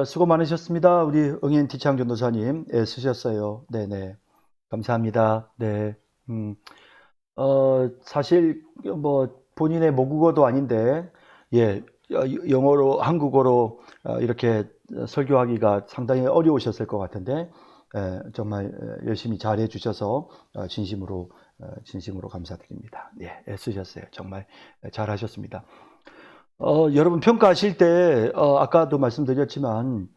수고 많으셨습니다. 우리 응인 티창 전도사님, 쓰셨어요. 네네. 감사합니다. 네. 음, 사실, 본인의 모국어도 아닌데, 예, 영어로, 한국어로, 이렇게 설교하기가 상당히 어려우셨을 것 같은데, 정말 열심히 잘해 주셔서, 진심으로 감사드립니다. 예, 애쓰셨어요. 정말 잘하셨습니다. 여러분 평가하실 때, 아까도 말씀드렸지만,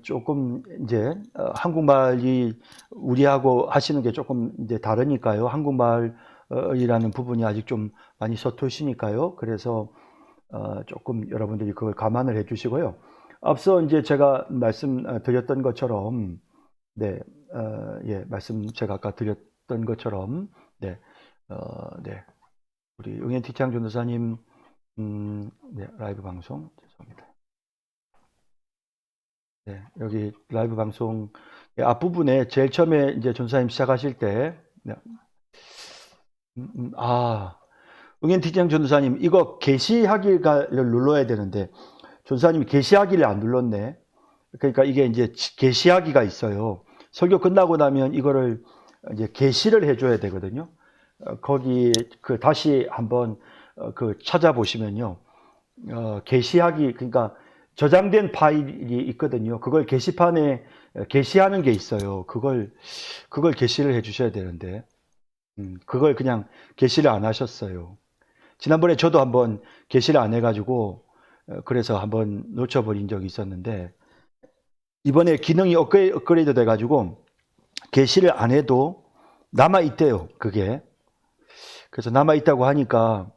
조금 이제, 한국말이 우리하고 하시는 게 조금 이제 다르니까요. 한국말이라는 부분이 아직 좀 많이 서투시니까요. 그래서, 조금 여러분들이 그걸 감안을 해 주시고요. 앞서 이제 제가 말씀드렸던 것처럼, 네, 말씀 제가 아까 드렸던 것처럼, 네, 네. 우리 응애 티창 전도사님, 네, 라이브 방송 죄송합니다. 네, 여기 라이브 방송 앞부분에 제일 처음에 이제 전사님 시작하실 때, 네, 응앤티장 전사님 이거 게시하기를 눌러야 되는데 전사님이 게시하기를 안 눌렀네. 그러니까 이게 이제 게시하기가 있어요. 설교 끝나고 나면 이거를 이제 게시를 해줘야 되거든요. 거기 다시 한번 찾아보시면요. 게시하기, 그러니까 저장된 파일이 있거든요. 그걸 게시판에 게시하는 게 있어요. 그걸 게시를 해 주셔야 되는데, 그걸 그냥 게시를 안 하셨어요. 지난번에 저도 한번 게시를 안 해가지고, 그래서 한번 놓쳐버린 적이 있었는데, 이번에 기능이 업그레이드 돼가지고, 게시를 안 해도 남아있대요, 그게. 그래서 남아있다고 하니까,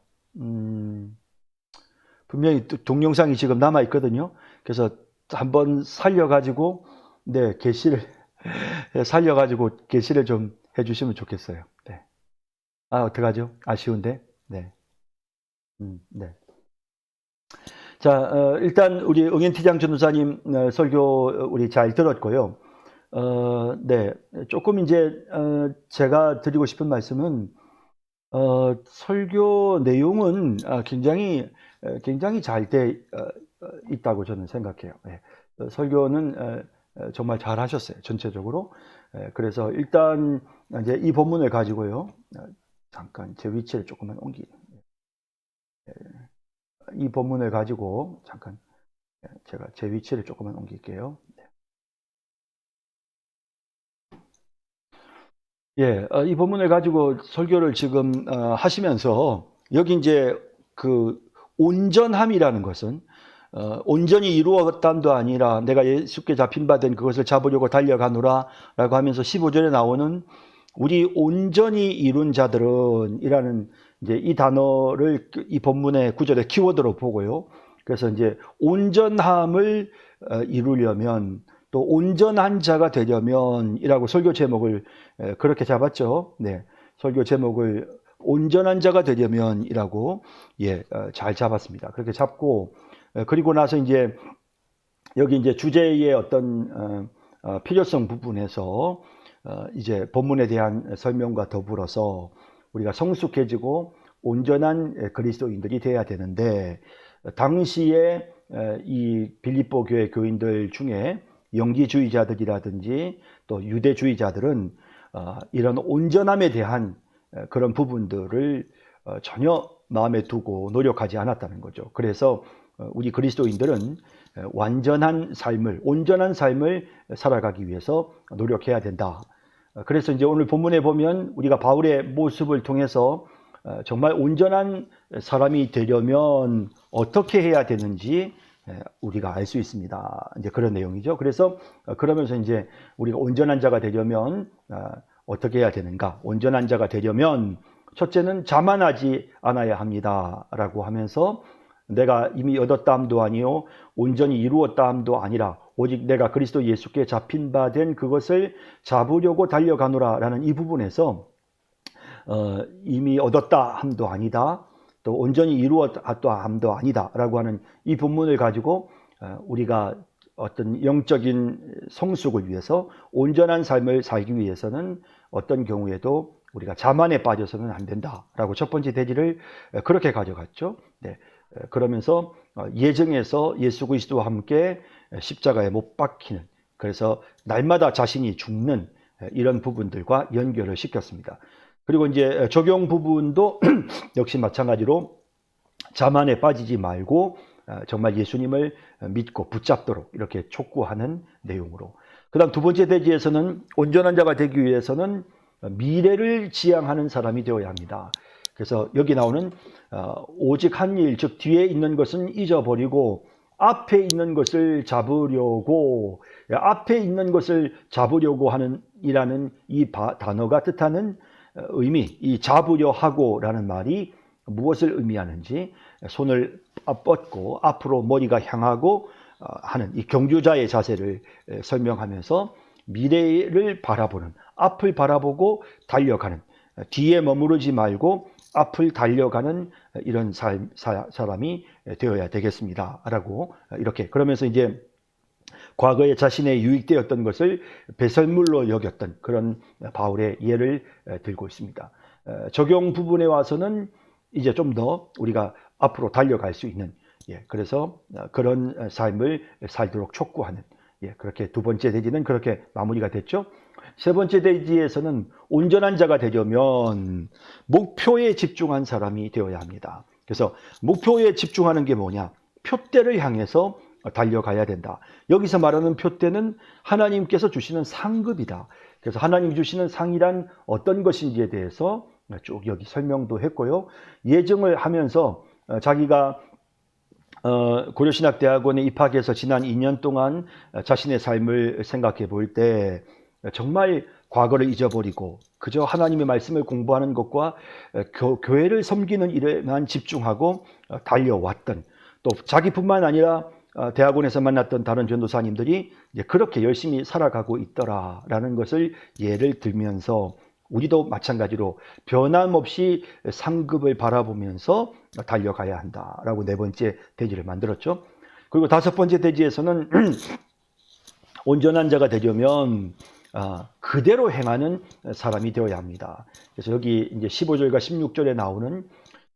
분명히 동영상이 지금 남아 있거든요. 그래서 한번 살려가지고 네, 게시를 살려가지고 게시를 좀 해주시면 좋겠어요. 네. 어떡하죠? 아쉬운데. 네. 네. 자, 일단 우리 응앤티장 전도사님 설교 우리 잘 들었고요. 네, 조금 이제 제가 드리고 싶은 말씀은 설교 내용은 굉장히 잘 돼 있다고 저는 생각해요. 예. 설교는 정말 잘 하셨어요. 전체적으로. 그래서 일단 이제 이 본문을 가지고요. 잠깐 제 위치를 조금만 이 본문을 가지고 잠깐 제가 제 위치를 조금만 옮길게요. 예, 이 본문을 가지고 설교를 지금 하시면서 여기 이제 그 온전함이라는 것은 온전히 이루었담도 아니라 내가 예수께 잡힌 바 된 그것을 잡으려고 달려가노라 라고 하면서 15절에 나오는 우리 온전히 이룬 자들은 이라는 이제 이 단어를 이 본문의 구절의 키워드로 보고요. 그래서 이제 온전함을 이루려면 또 온전한 자가 되려면 이라고 설교 제목을 그렇게 잡았죠. 네. 설교 제목을 온전한 자가 되려면 이라고 잘 잡았습니다. 그렇게 잡고 그리고 나서 이제 여기 이제 주제의 어떤 필요성 부분에서 이제 본문에 대한 설명과 더불어서 우리가 성숙해지고 온전한 그리스도인들이 돼야 되는데 당시에 이 빌립보 교회 교인들 중에 영지주의자들이라든지 또 유대주의자들은 이런 온전함에 대한 그런 부분들을 전혀 마음에 두고 노력하지 않았다는 거죠. 그래서 우리 그리스도인들은 온전한 삶을 살아가기 위해서 노력해야 된다. 그래서 이제 오늘 본문에 보면 우리가 바울의 모습을 통해서 정말 온전한 사람이 되려면 어떻게 해야 되는지 우리가 알 수 있습니다. 이제 그런 내용이죠. 그래서 그러면서 이제 우리가 온전한 자가 되려면 어떻게 해야 되는가? 온전한 자가 되려면 첫째는 자만하지 않아야 합니다라고 하면서 내가 이미 얻었다함도 아니요 온전히 이루었다함도 아니라 오직 내가 그리스도 예수께 잡힌 바 된 그것을 잡으려고 달려가노라라는 이 부분에서 이미 얻었다함도 아니다. 또 온전히 이루었다함도 아니다라고 하는 이 본문을 가지고 우리가 어떤 영적인 성숙을 위해서 온전한 삶을 살기 위해서는 어떤 경우에도 우리가 자만에 빠져서는 안 된다라고 첫 번째 대지를 그렇게 가져갔죠. 네. 그러면서 예정에서 예수 그리스도와 함께 십자가에 못 박히는, 그래서 날마다 자신이 죽는 이런 부분들과 연결을 시켰습니다. 그리고 이제 적용 부분도 역시 마찬가지로 자만에 빠지지 말고 정말 예수님을 믿고 붙잡도록 이렇게 촉구하는 내용으로. 그 다음 두 번째 대지에서는 온전한 자가 되기 위해서는 미래를 지향하는 사람이 되어야 합니다. 그래서 여기 나오는 오직 한 일, 즉 뒤에 있는 것은 잊어버리고 앞에 있는 것을 잡으려고, 앞에 있는 것을 잡으려고 하는 이라는 이 단어가 뜻하는 의미, 이 잡으려 하고라는 말이 무엇을 의미하는지, 손을 뻗고 앞으로 머리가 향하고 하는 이 경주자의 자세를 설명하면서 미래를 바라보는, 앞을 바라보고 달려가는, 뒤에 머무르지 말고 앞을 달려가는 이런 사람이 되어야 되겠습니다 라고, 이렇게 그러면서 이제 과거에 자신의 유익되었던 것을 배설물로 여겼던 그런 바울의 예를 들고 있습니다. 적용 부분에 와서는 이제 좀 더 우리가 앞으로 달려갈 수 있는, 그래서 그런 삶을 살도록 촉구하는, 그렇게 두 번째 대지는 그렇게 마무리가 됐죠. 세 번째 대지에서는 온전한 자가 되려면 목표에 집중한 사람이 되어야 합니다. 그래서 목표에 집중하는 게 뭐냐? 표대를 향해서 달려가야 된다. 여기서 말하는 표대는 하나님께서 주시는 상급이다. 그래서 하나님 주시는 상이란 어떤 것인지에 대해서 쭉 여기 설명도 했고요. 예정을 하면서 자기가 고려신학대학원에 입학해서 지난 2년 동안 자신의 삶을 생각해 볼 때 정말 과거를 잊어버리고 그저 하나님의 말씀을 공부하는 것과 교회를 섬기는 일에만 집중하고 달려왔던, 또 자기뿐만 아니라 대학원에서 만났던 다른 전도사님들이 그렇게 열심히 살아가고 있더라라는 것을 예를 들면서 우리도 마찬가지로 변함없이 상급을 바라보면서 달려가야 한다라고 네 번째 대지를 만들었죠. 그리고 다섯 번째 대지에서는 온전한 자가 되려면 그대로 행하는 사람이 되어야 합니다. 그래서 여기 이제 15절과 16절에 나오는,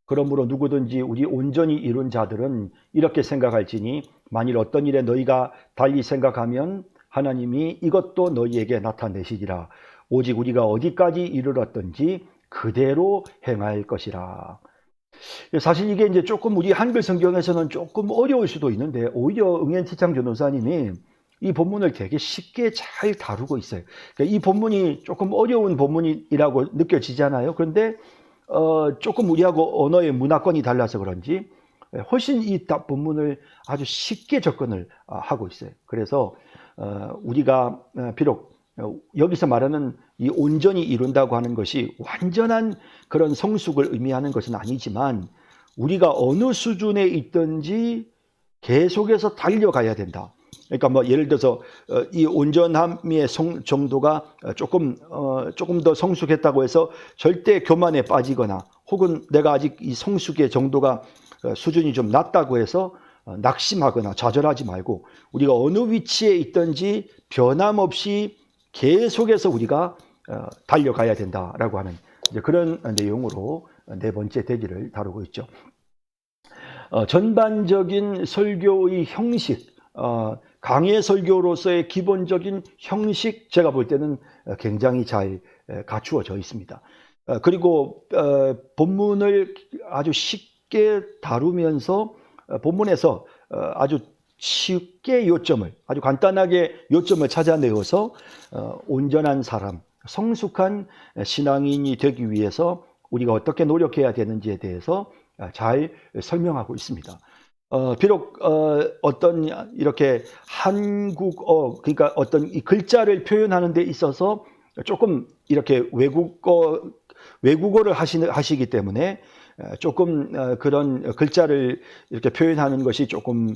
그러므로 누구든지 우리 온전히 이룬 자들은 이렇게 생각할지니 만일 어떤 일에 너희가 달리 생각하면 하나님이 이것도 너희에게 나타내시리라. 오직 우리가 어디까지 이르렀던지 그대로 행할 것이라. 사실 이게 이제 조금 우리 한글 성경에서는 조금 어려울 수도 있는데, 오히려 응앤치창 전도사님이 이 본문을 되게 쉽게 잘 다루고 있어요. 그러니까 이 본문이 조금 어려운 본문이라고 느껴지잖아요. 그런데 조금 우리하고 언어의 문화권이 달라서 그런지 훨씬 이 본문을 아주 쉽게 접근을 하고 있어요. 그래서 우리가 비록 여기서 말하는 이 온전히 이룬다고 하는 것이 완전한 그런 성숙을 의미하는 것은 아니지만, 우리가 어느 수준에 있든지 계속해서 달려가야 된다. 그러니까 뭐 예를 들어서 이 온전함의 정도가 조금 더 성숙했다고 해서 절대 교만에 빠지거나, 혹은 내가 아직 이 성숙의 정도가 수준이 좀 낮다고 해서 낙심하거나 좌절하지 말고, 우리가 어느 위치에 있든지 변함없이 계속해서 우리가 달려가야 된다라고 하는 그런 내용으로 네 번째 대지를 다루고 있죠. 전반적인 설교의 형식, 강해 설교로서의 기본적인 형식, 제가 볼 때는 굉장히 잘 갖추어져 있습니다. 그리고 본문을 아주 쉽게 다루면서 본문에서 아주 쉽게 요점을, 아주 간단하게 요점을 찾아내어서 온전한 사람, 성숙한 신앙인이 되기 위해서 우리가 어떻게 노력해야 되는지에 대해서 잘 설명하고 있습니다. 비록 어떤 이렇게 한국어, 그러니까 어떤 이 글자를 표현하는 데 있어서 조금 이렇게 외국어를 하시기 때문에 조금 그런 글자를 이렇게 표현하는 것이 조금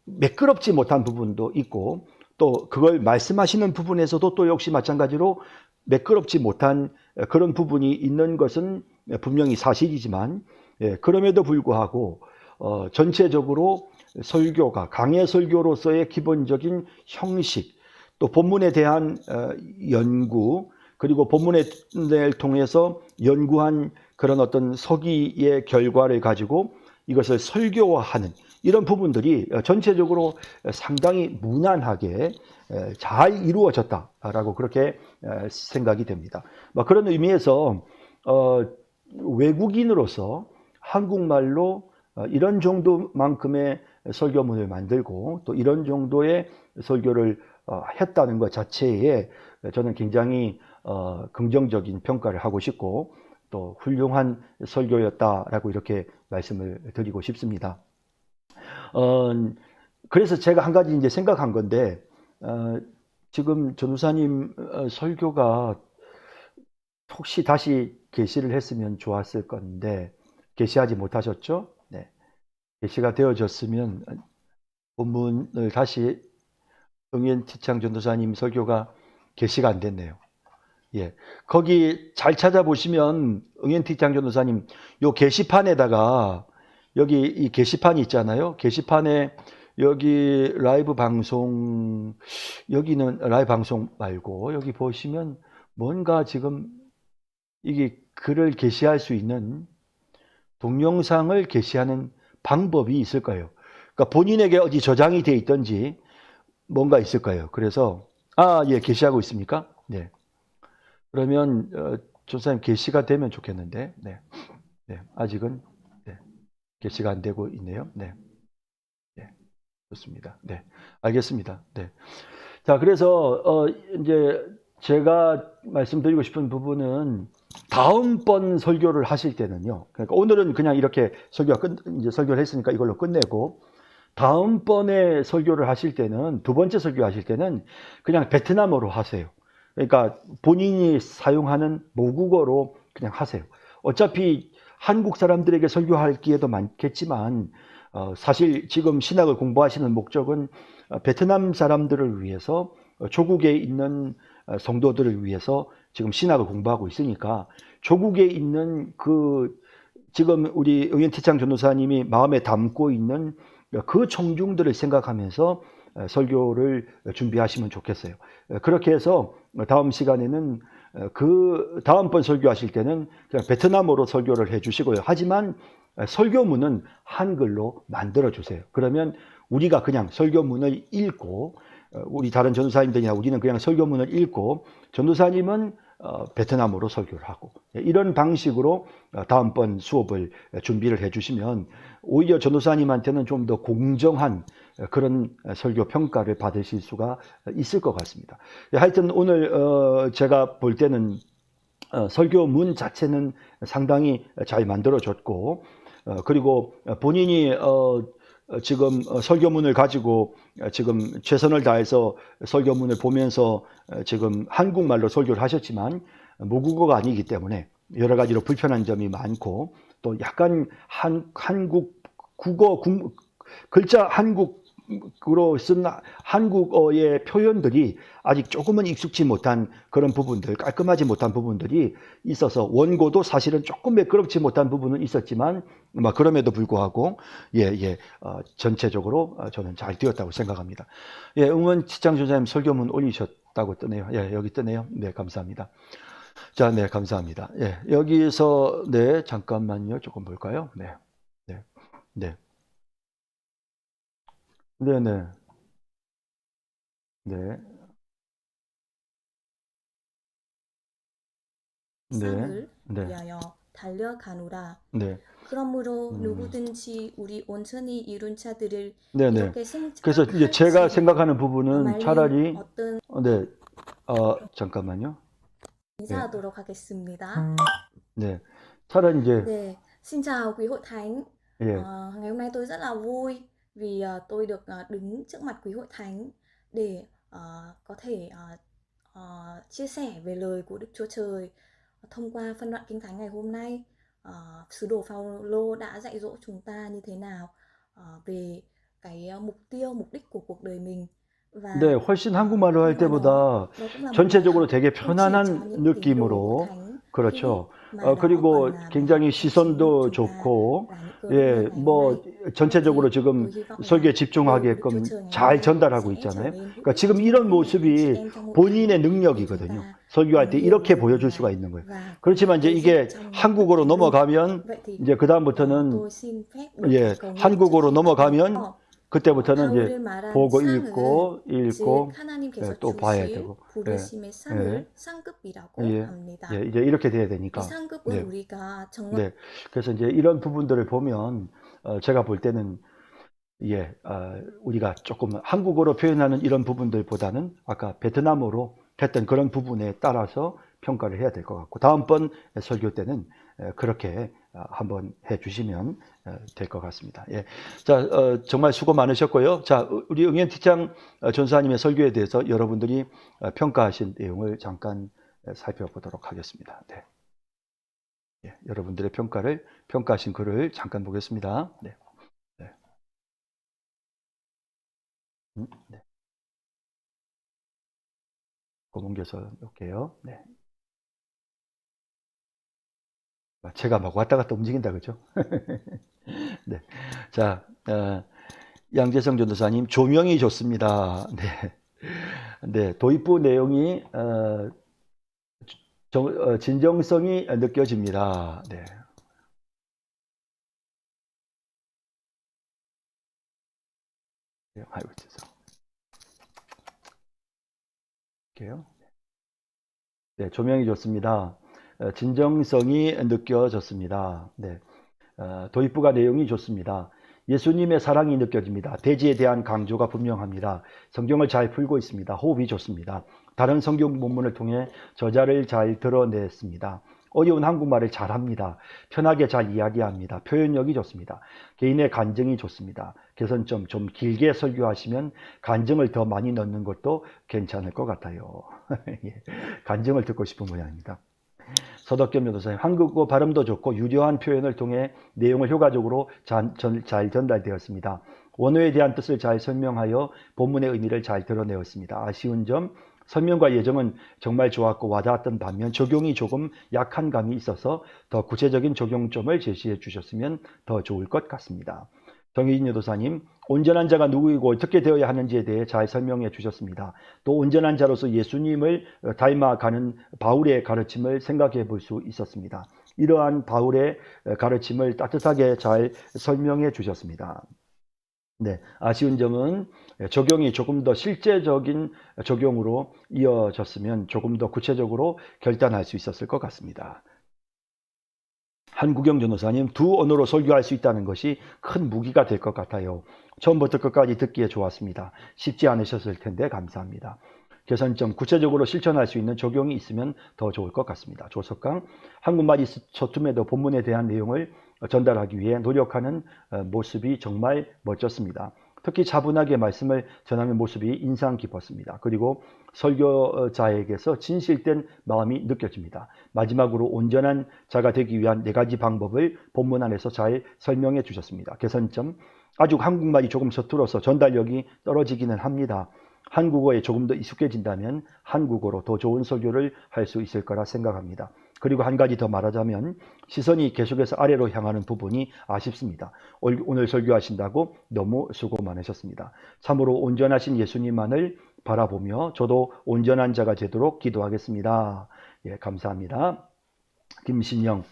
매끄럽지 못한 부분도 있고, 또 그걸 말씀하시는 부분에서도 또 역시 마찬가지로 매끄럽지 못한 그런 부분이 있는 것은 분명히 사실이지만, 그럼에도 불구하고 전체적으로 설교가, 강해 설교로서의 기본적인 형식, 또 본문에 대한 연구, 그리고 본문을 통해서 연구한 그런 어떤 서기의 결과를 가지고 이것을 설교화하는 이런 부분들이 전체적으로 상당히 무난하게 잘 이루어졌다라고 그렇게 생각이 됩니다. 그런 의미에서 외국인으로서 한국말로 이런 정도만큼의 설교문을 만들고 또 이런 정도의 설교를 했다는 것 자체에 저는 굉장히 긍정적인 평가를 하고 싶고 또 훌륭한 설교였다라고 이렇게 말씀을 드리고 싶습니다. 그래서 제가 한 가지 이제 생각한 건데 지금 전도사님 설교가 혹시 다시 게시를 했으면 좋았을 건데 게시하지 못하셨죠? 네. 게시가 되어졌으면 본문을 다시 응연티창 전도사님 설교가 게시가 안 됐네요. 예, 거기 잘 찾아보시면 응연티창 전도사님 요 게시판에다가 여기 이 게시판이 있잖아요. 게시판에 여기 라이브 방송, 여기는 라이브 방송 말고 여기 보시면 뭔가 지금 이게 글을 게시할 수 있는 동영상을 게시하는 방법이 있을 거예요. 그러니까 본인에게 어디 저장이 돼 있든지 뭔가 있을 거예요. 그래서 예, 게시하고 있습니까? 네. 그러면 전사님 게시가 되면 좋겠는데, 네, 네, 아직은 네, 게시가 안 되고 있네요. 네, 네, 좋습니다. 네, 알겠습니다. 네, 자, 그래서 이제 제가 말씀드리고 싶은 부분은 다음번 설교를 하실 때는요. 그러니까 오늘은 그냥 이렇게 이제 설교를 했으니까 이걸로 끝내고 다음번에 설교를 하실 때는 두 번째 설교하실 때는 그냥 베트남어로 하세요. 그러니까 본인이 사용하는 모국어로 그냥 하세요. 어차피 한국 사람들에게 설교할 기회도 많겠지만 사실 지금 신학을 공부하시는 목적은 베트남 사람들을 위해서 조국에 있는 성도들을 위해서 지금 신학을 공부하고 있으니까 조국에 있는 지금 우리 응연티창 전도사님이 마음에 담고 있는 그 청중들을 생각하면서 설교를 준비하시면 좋겠어요. 그렇게 해서 다음 시간에는 그 다음번 설교하실 때는 그냥 베트남어로 설교를 해주시고요. 하지만 설교문은 한글로 만들어 주세요. 그러면 우리가 그냥 설교문을 읽고 우리 다른 전도사님들이나 우리는 그냥 설교문을 읽고 전도사님은 베트남어로 설교를 하고 이런 방식으로 다음번 수업을 준비를 해주시면 오히려 전도사님한테는 좀 더 공정한 그런 설교 평가를 받으실 수가 있을 것 같습니다. 하여튼 오늘 제가 볼 때는 설교문 자체는 상당히 잘 만들어졌고 그리고 본인이 지금 설교문을 가지고 지금 최선을 다해서 설교문을 보면서 지금 한국말로 설교를 하셨지만 모국어가 아니기 때문에 여러 가지로 불편한 점이 많고 또 약간 한국 국어 글자 한국으로 쓴 한국어의 표현들이 아직 조금은 익숙지 못한 그런 부분들, 깔끔하지 못한 부분들이 있어서 원고도 사실은 조금 매끄럽지 못한 부분은 있었지만 그럼에도 불구하고 전체적으로 저는 잘 되었다고 생각합니다. 예, 응원티창 전사님 설교문 올리셨다고 뜨네요. 예, 여기 뜨네요. 네, 감사합니다. 자, 네, 감사합니다. 예, 여기서 네, 잠깐만요. 조금 볼까요? 네, 네, 네, 네, 네, 네, 네, 세상을 네, 위하여 달려가노라. 네. 그러므로 누구든지 우리 온전히 이룬 자들을 네네. 이렇게 그래서 이제 제가 생각할지니 생각하는 부분은 말린 차라리, 어떤 네, 잠깐만요. 네, 인사하도록 하겠습니다. 네. 차라리 이제, 네, xin chào quý hội thánh. 예, Ngày hôm nay tôi rất là vui vì tôi được đứng trước mặt quý hội thánh để có thể chia sẻ về lời của Đức Chúa Trời thông qua phân đoạn Kinh Thánh ngày hôm nay. Sứ đồ Phaolô đã dạy dỗ chúng ta như thế nào về cái mục đích của cuộc đời mình 네, và 훨씬 한국말로 할 thông qua đó 때보다 nó cũng là một bài 전체적으로 học 되게 không chỉ cho 편안한 những tín đồ hội 느낌으로, thánh Philip 그렇죠. mà nó 그리고 còn là bài học 굉장히 cho chính 시선도 chúng ta 좋고, là những cơ đốc 예, nhân ngày hôm nay. Vậy 전체적으로 thì 지금 tôi hy vọng 설교에 là lời của Đức Chúa 집중하게끔 Trời ngày hôm 잘 nay 전달하고 sẽ trở 있잖아요. nên hữu 그러니까 ích 지금 cho 이런 mỗi người anh chị 모습이 em trong hội thánh 본인의 để chúng 능력이거든요. ta 설교할 때 nhiều 이렇게 người 보여줄 ngoài 수가 있는 거예요. và 그렇지만 이제 tôi viết 이게 trong 한국어로 blog. 넘어가면 Vậy thì 이제 그 다음부터는 tôi xin phép được 예, cầu nguyện trước 한국어로 khi bắt đầu 넘어가면 học. 그때부터는 이제 바울을 말한 보고 상을 읽고 즉 읽고 하나님께서 또 봐야 주실 되고 예, 부르심의 예, 상을 상급이라고 예, 합니다. 예, 이제 이렇게 돼야 이 되니까 상급은 네, 우리가 정말 네. 그래서 이제 이런 부분들을 보면 제가 볼 때는 예, 우리가 조금 한국어로 표현하는 이런 부분들보다는 아까 베트남어로 했던 그런 부분에 따라서 평가를 해야 될 것 같고 다음번 설교 때는 그렇게 한번 해 주시면 될 것 같습니다. 예. 자, 정말 수고 많으셨고요. 자, 우리 응연티장 전사님의 설교에 대해서 여러분들이 평가하신 내용을 잠깐 살펴보도록 하겠습니다. 네. 예, 여러분들의 평가하신 글을 잠깐 보겠습니다. 네. 네. 네. 옮겨서 놓을게요. 네. 제가 막 왔다 갔다 움직인다, 그죠? 네. 자, 양재성 전도사님, 조명이 좋습니다. 네. 네. 도입부 내용이, 진정성이 느껴집니다. 네. 아이고, 죄송. 할게요. 네. 조명이 좋습니다. 진정성이 느껴졌습니다. 네. 도입부가 내용이 좋습니다. 예수님의 사랑이 느껴집니다. 대지에 대한 강조가 분명합니다. 성경을 잘 풀고 있습니다. 호흡이 좋습니다. 다른 성경 본문을 통해 저자를 잘 드러냈습니다. 어려운 한국말을 잘합니다. 편하게 잘 이야기합니다. 표현력이 좋습니다. 개인의 간증이 좋습니다. 개선점 좀 길게 설교하시면 간증을 더 많이 넣는 것도 괜찮을 것 같아요. 간증을 듣고 싶은 모양입니다. 서덕겸 전도사님, 한국어 발음도 좋고 유려한 표현을 통해 내용을 효과적으로 잘 전달되었습니다. 원어에 대한 뜻을 잘 설명하여 본문의 의미를 잘 드러내었습니다. 아쉬운 점, 설명과 예정은 정말 좋았고 와닿았던 반면 적용이 조금 약한 감이 있어서 더 구체적인 적용점을 제시해 주셨으면 더 좋을 것 같습니다. 정혜진 여도사님, 온전한 자가 누구이고 어떻게 되어야 하는지에 대해 잘 설명해 주셨습니다. 또 온전한 자로서 예수님을 닮아가는 바울의 가르침을 생각해 볼 수 있었습니다. 이러한 바울의 가르침을 따뜻하게 잘 설명해 주셨습니다. 네, 아쉬운 점은 적용이 조금 더 실제적인 적용으로 이어졌으면 조금 더 구체적으로 결단할 수 있었을 것 같습니다. 한국영 전도사님, 두 언어로 설교할 수 있다는 것이 큰 무기가 될 것 같아요. 처음부터 끝까지 듣기에 좋았습니다. 쉽지 않으셨을 텐데 감사합니다. 개선점, 구체적으로 실천할 수 있는 적용이 있으면 더 좋을 것 같습니다. 조석강, 한국말이 서툼에도 본문에 대한 내용을 전달하기 위해 노력하는 모습이 정말 멋졌습니다. 특히 차분하게 말씀을 전하는 모습이 인상 깊었습니다. 그리고 설교자에게서 진실된 마음이 느껴집니다. 마지막으로 온전한 자가 되기 위한 4가지 방법을 본문 안에서 잘 설명해 주셨습니다. 개선점, 아직 한국말이 조금 서툴어서 전달력이 떨어지기는 합니다. 한국어에 조금 더 익숙해진다면 한국어로 더 좋은 설교를 할 수 있을 거라 생각합니다. 그리고 한 가지 더 말하자면 시선이 계속해서 아래로 향하는 부분이 아쉽습니다. 오늘 설교하신다고 너무 수고 많으셨습니다. 참으로 온전하신 예수님만을 바라보며 저도 온전한 자가 되도록 기도하겠습니다. 예, 감사합니다. 김신영,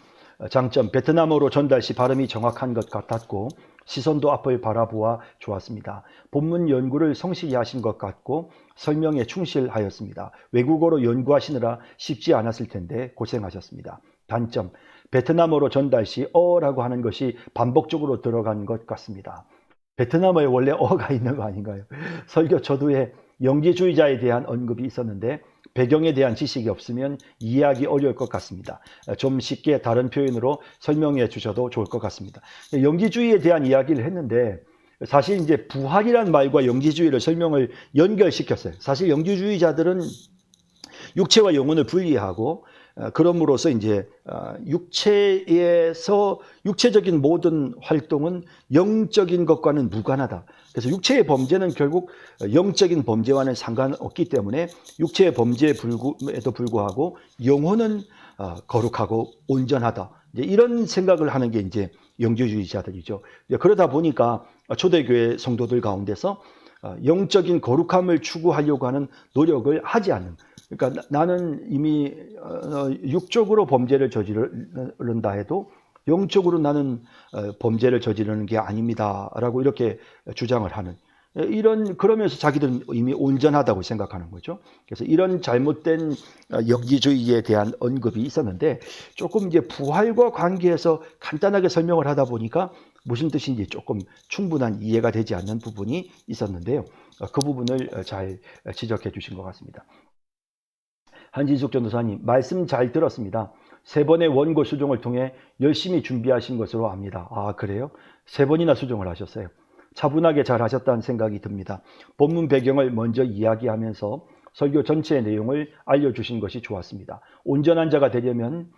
장점, 베트남어로 전달 시 발음이 정확한 것 같았고 시선도 앞을 바라보아 좋았습니다. 본문 연구를 성실히 하신 것 같고 설명에 충실하였습니다. 외국어로 연구하시느라 쉽지 않았을 텐데 고생하셨습니다. 단점, 베트남어로 전달 시 어라고 하는 것이 반복적으로 들어간 것 같습니다. 베트남어에 원래 어가 있는 거 아닌가요? 설교 초두에 영지주의자에 대한 언급이 있었는데 배경에 대한 지식이 없으면 이해하기 어려울 것 같습니다. 좀 쉽게 다른 표현으로 설명해 주셔도 좋을 것 같습니다. 영지주의에 대한 이야기를 했는데 사실 이제 부활이라는 말과 영지주의를 설명을 연결시켰어요. 사실 영지주의자들은 육체와 영혼을 분리하고 그럼으로써 이제 육체에서 육체적인 모든 활동은 영적인 것과는 무관하다. 그래서 육체의 범죄는 결국 영적인 범죄와는 상관없기 때문에 육체의 범죄에도 불구하고 영혼은 거룩하고 온전하다. 이제 이런 생각을 하는 게 이제 영지주의자들이죠. 그러다 보니까 초대교회 성도들 가운데서 영적인 거룩함을 추구하려고 하는 노력을 하지 않는. 그러니까 나는 이미 육적으로 범죄를 저지른다 해도 영적으로 나는 범죄를 저지르는 게 아닙니다라고 이렇게 주장을 하는 그러면서 자기들은 이미 온전하다고 생각하는 거죠. 그래서 이런 잘못된 영지주의에 대한 언급이 있었는데 조금 이제 부활과 관계해서 간단하게 설명을 하다 보니까 무슨 뜻인지 조금 충분한 이해가 되지 않는 부분이 있었는데요. 그 부분을 잘 지적해 주신 것 같습니다. 한진숙 전도사님, 말씀 잘 들었습니다. 3번의 원고 수정을 통해 열심히 준비하신 것으로 압니다. 아, 그래요? 3번이나 수정을 하셨어요. 차분하게 잘 하셨다는 생각이 듭니다. 본문 배경을 먼저 이야기하면서 설교 전체의 내용을 알려주신 것이 좋았습니다. 온전한 자가 되려면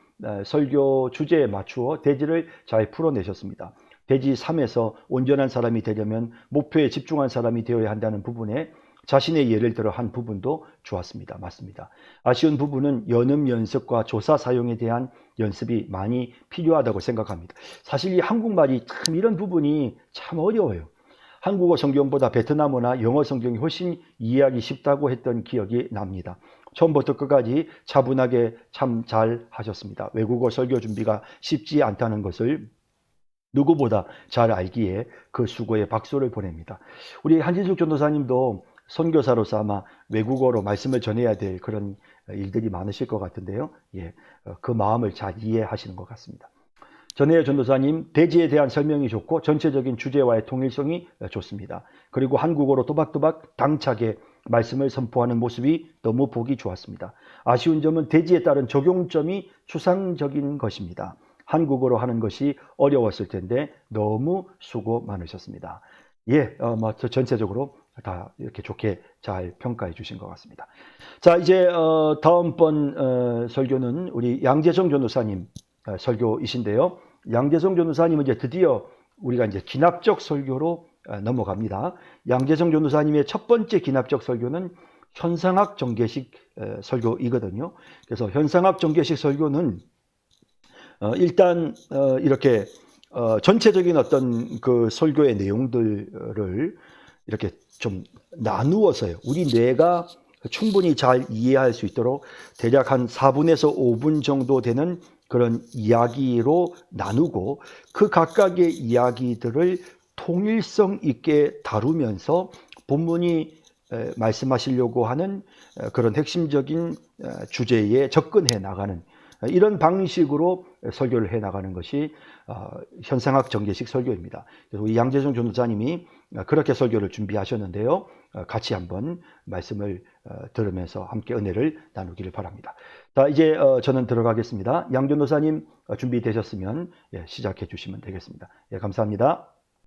설교 주제에 맞추어 대지를 잘 풀어내셨습니다. 대지 3에서 온전한 사람이 되려면 목표에 집중한 사람이 되어야 한다는 부분에 자신의 예를 들어 한 부분도 좋았습니다. 맞습니다. 아쉬운 부분은 연음 연습과 조사 사용에 대한 연습이 많이 필요하다고 생각합니다. 사실 이 한국말이 참 이런 부분이 참 어려워요. 한국어 성경보다 베트남어나 영어 성경이 훨씬 이해하기 쉽다고 했던 기억이 납니다. 처음부터 끝까지 차분하게 참 잘 하셨습니다. 외국어 설교 준비가 쉽지 않다는 것을 누구보다 잘 알기에 그 수고에 박수를 보냅니다. 우리 한진숙 전도사님도 선교사로서 아마 외국어로 말씀을 전해야 될 그런 일들이 많으실 것 같은데요. 예, 그 마음을 잘 이해하시는 것 같습니다. 전혜여 전도사님, 대지에 대한 설명이 좋고 전체적인 주제와의 통일성이 좋습니다. 그리고 한국어로 또박또박 당차게 말씀을 선포하는 모습이 너무 보기 좋았습니다. 아쉬운 점은 대지에 따른 적용점이 추상적인 것입니다. 한국어로 하는 것이 어려웠을 텐데 너무 수고 많으셨습니다. 예, 전체적으로 다 이렇게 좋게 잘 평가해 주신 것 같습니다. 자, 이제 다음번 설교는 우리 양재성 전도사님 설교이신데요. 양재성 전도사님은 이제 드디어 우리가 이제 기납적 설교로 넘어갑니다. 양재성 전도사님의 첫 번째 기납적 설교는 현상학 정개식 설교이거든요. 그래서 현상학 정개식 설교는 일단 이렇게 전체적인 어떤 그 설교의 내용들을 이렇게 좀 나누어서요. 우리 뇌가 충분히 잘 이해할 수 있도록 대략 한 4분에서 5분 정도 되는 그런 이야기로 나누고 그 각각의 이야기들을 통일성 있게 다루면서 본문이 말씀하시려고 하는 그런 핵심적인 주제에 접근해 나가는 이런 방식으로 설교를 해 나가는 것이 현상학 정개식 설교입니다. 그래서 우리 양재성 전도사님이 그렇게 설교를 준비하셨는데요. 같이 한번 말씀을 들으면서 함께 은혜를 나누기를 바랍니다. 자, 이제 저는 들어가겠습니다. 양 전도사님 준비되셨으면 시작해 주시면 되겠습니다. 예, 감사합니다.